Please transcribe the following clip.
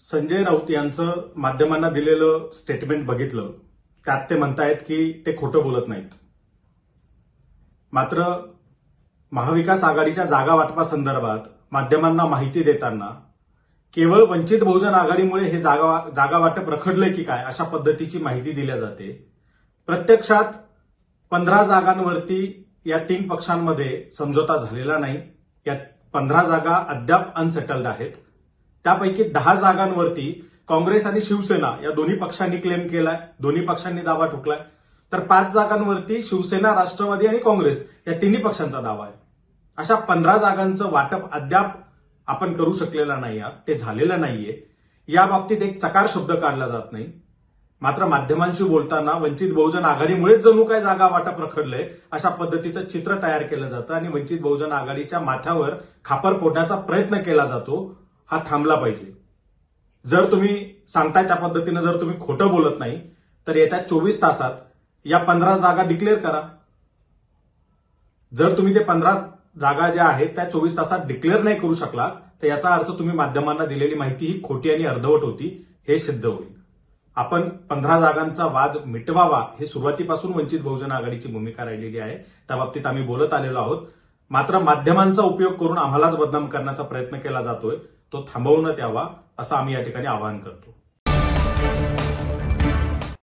संजय राऊत यांचं माध्यमांना दिलेलं स्टेटमेंट बघितलं, त्यात ते म्हणतायत की ते खोटं बोलत नाहीत. मात्र महाविकास आघाडीच्या जागा वाटपासंदर्भात माध्यमांना माहिती देताना केवळ वंचित बहुजन आघाडीमुळे हे जागा वाटप रखडलंय की काय अशा पद्धतीची माहिती दिल्या जाते. प्रत्यक्षात 15 जागांवरती या 3 पक्षांमध्ये समझोता झालेला नाही. या 15 जागा अद्याप अनसेटल्ड आहेत. त्यापैकी 10 जागांवरती काँग्रेस आणि शिवसेना या दोन्ही पक्षांनी क्लेम केलाय, दोन्ही पक्षांनी दावा ठोकलाय. तर 5 जागांवरती शिवसेना, राष्ट्रवादी आणि काँग्रेस या तिन्ही पक्षांचा दावा आहे. अशा 15 जागांचं वाटप अद्याप आपण करू शकलेला नाही आहात, ते झालेलं नाहीये. या बाबतीत एक चकार शब्द काढला जात नाही. मात्र माध्यमांशी बोलताना वंचित बहुजन आघाडीमुळेच जणू काय जागा वाटप रखडलंय अशा पद्धतीचं चित्र तयार केलं जातं आणि वंचित बहुजन आघाडीच्या माथ्यावर खापर फोडण्याचा प्रयत्न केला जातो. हा थांबला पाहिजे. जर तुम्ही सांगताय त्या पद्धतीनं जर तुम्ही खोटं बोलत नाही तर येत्या 24 तासात या 15 जागा डिक्लेअर करा. जर तुम्ही ते 15 जागा ज्या आहेत त्या 24 तासात डिक्लेअर नाही करू शकला तर याचा अर्थ तुम्ही माध्यमांना दिलेली माहिती ही खोटी आणि अर्धवट होती हे सिद्ध होईल. आपण 15 जागांचा वाद मिटवावा हे सुरुवातीपासून वंचित बहुजन आघाडीची भूमिका राहिलेली आहे. त्या बाबतीत आम्ही बोलत आलेलो आहोत. मात्र माध्यमांचा उपयोग करून आम्हालाच बदनाम करण्याचा प्रयत्न केला जातोय, तो थांबवण्यात यावा असं आम्ही या ठिकाणी आवाहन करतो.